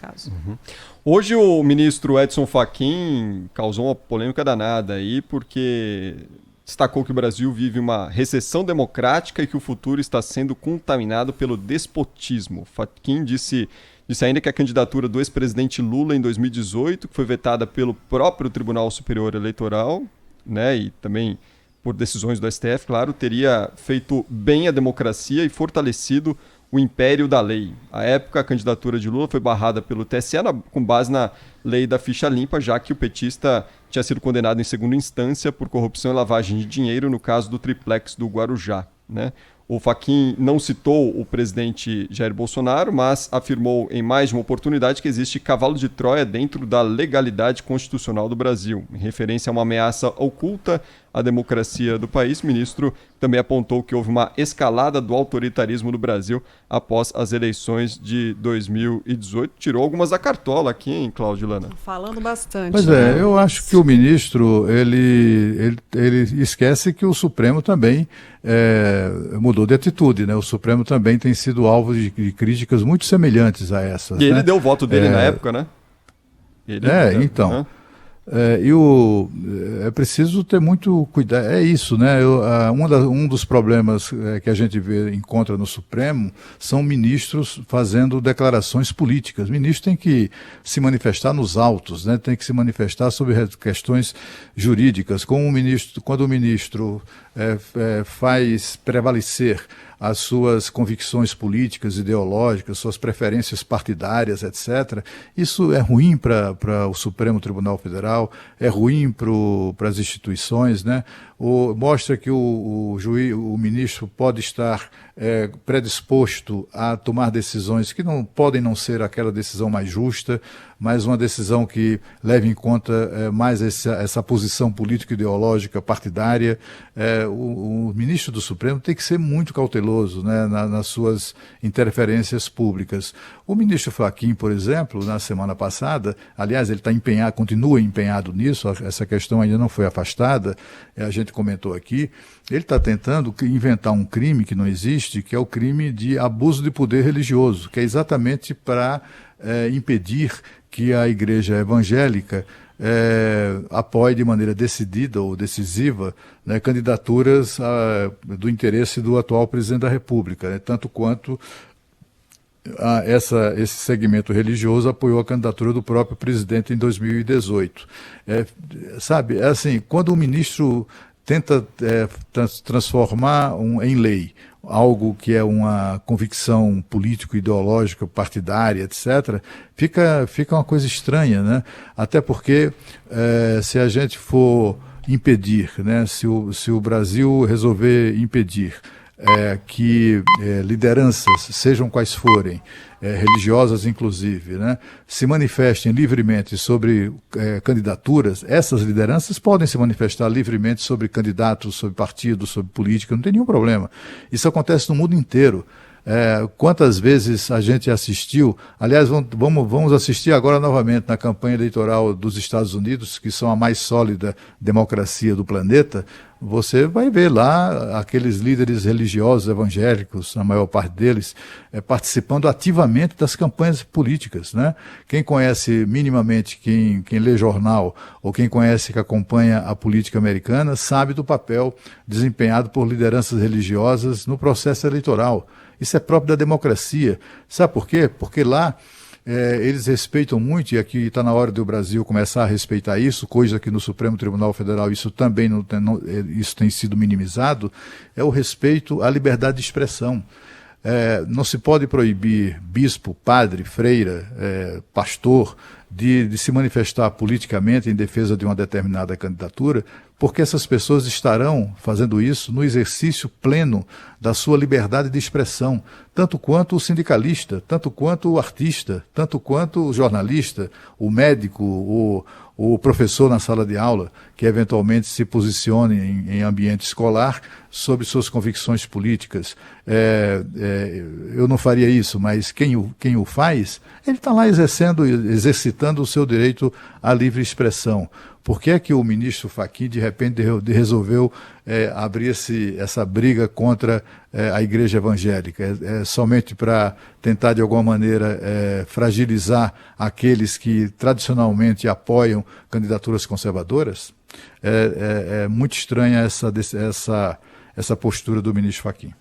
caso. Hoje o ministro Edson Fachin causou uma polêmica danada aí, porque destacou que o Brasil vive uma recessão democrática e que o futuro está sendo contaminado pelo despotismo. Fachin disse ainda que a candidatura do ex-presidente Lula em 2018, que foi vetada pelo próprio Tribunal Superior Eleitoral, né, e também por decisões do STF, claro, teria feito bem a democracia e fortalecido o império da lei. À época, a candidatura de Lula foi barrada pelo TSE com base na lei da ficha limpa, já que o petista tinha sido condenado em segunda instância por corrupção e lavagem de dinheiro no caso do triplex do Guarujá, né? O Fachin não citou o presidente Jair Bolsonaro, mas afirmou em mais de uma oportunidade que existe cavalo de Troia dentro da legalidade constitucional do Brasil. Em referência a uma ameaça oculta à democracia do país, o ministro também apontou que houve uma escalada do autoritarismo no Brasil após as eleições de 2018. Tirou algumas da cartola aqui, hein, Cláudio Lana? Falando bastante. Pois é, eu acho que o ministro, ele esquece que o Supremo também mudou de atitude, né? O Supremo também tem sido alvo de críticas muito semelhantes a essas. E ele né? deu o voto dele na época, né? Então. É preciso ter muito cuidado. É isso, né? Um dos problemas que a gente encontra no Supremo são ministros fazendo declarações políticas. O ministro tem que se manifestar nos autos, né? Tem que se manifestar sobre questões jurídicas. Quando o ministro faz prevalecer as suas convicções políticas, ideológicas, suas preferências partidárias, etc. Isso é ruim para o Supremo Tribunal Federal, é ruim para as instituições, né? Mostra que o ministro pode estar predisposto a tomar decisões que podem não ser aquela decisão mais justa, mas uma decisão que leve em conta mais essa posição político-ideológica partidária. O ministro do Supremo tem que ser muito cauteloso, né, nas suas interferências públicas. O ministro Fachin, por exemplo, na semana passada, aliás, ele continua empenhado nisso, essa questão ainda não foi afastada, a gente comentou aqui, ele está tentando inventar um crime que não existe, que é o crime de abuso de poder religioso, que é exatamente para impedir que a igreja evangélica apoie de maneira decidida ou decisiva, né, candidaturas do interesse do atual presidente da República, né, tanto quanto esse segmento religioso apoiou a candidatura do próprio presidente em 2018. Sabe, assim, quando o ministro tenta transformar em lei algo que é uma convicção político-ideológica, partidária, etc., fica uma coisa estranha, né? Até porque se a gente for impedir, né, se o Brasil resolver impedir que lideranças, sejam quais forem, religiosas inclusive, né, se manifestem livremente sobre candidaturas, essas lideranças podem se manifestar livremente sobre candidatos, sobre partidos, sobre política, não tem nenhum problema. Isso acontece no mundo inteiro. Quantas vezes a gente assistiu, aliás, vamos assistir agora novamente na campanha eleitoral dos Estados Unidos, que são a mais sólida democracia do planeta. Você vai ver lá aqueles líderes religiosos evangélicos, a maior parte deles, participando ativamente das campanhas políticas, né? Quem conhece minimamente, quem lê jornal, ou quem conhece que acompanha a política americana, sabe do papel desempenhado por lideranças religiosas no processo eleitoral. Isso é próprio da democracia. Sabe por quê? Porque lá eles respeitam muito, e aqui está na hora do Brasil começar a respeitar isso, coisa que no Supremo Tribunal Federal isso também isso tem sido minimizado, é o respeito à liberdade de expressão. Não se pode proibir bispo, padre, freira, pastor de se manifestar politicamente em defesa de uma determinada candidatura, porque essas pessoas estarão fazendo isso no exercício pleno da sua liberdade de expressão, tanto quanto o sindicalista, tanto quanto o artista, tanto quanto o jornalista, o médico, o professor na sala de aula, que eventualmente se posicione em ambiente escolar sobre suas convicções políticas. Eu não faria isso, mas quem o faz, ele está lá exercitando o seu direito à livre expressão. Por que é que o ministro Fachin, de repente, resolveu abrir essa briga contra a igreja evangélica? Somente para tentar, de alguma maneira, fragilizar aqueles que tradicionalmente apoiam candidaturas conservadoras? É muito estranha essa postura do ministro Fachin.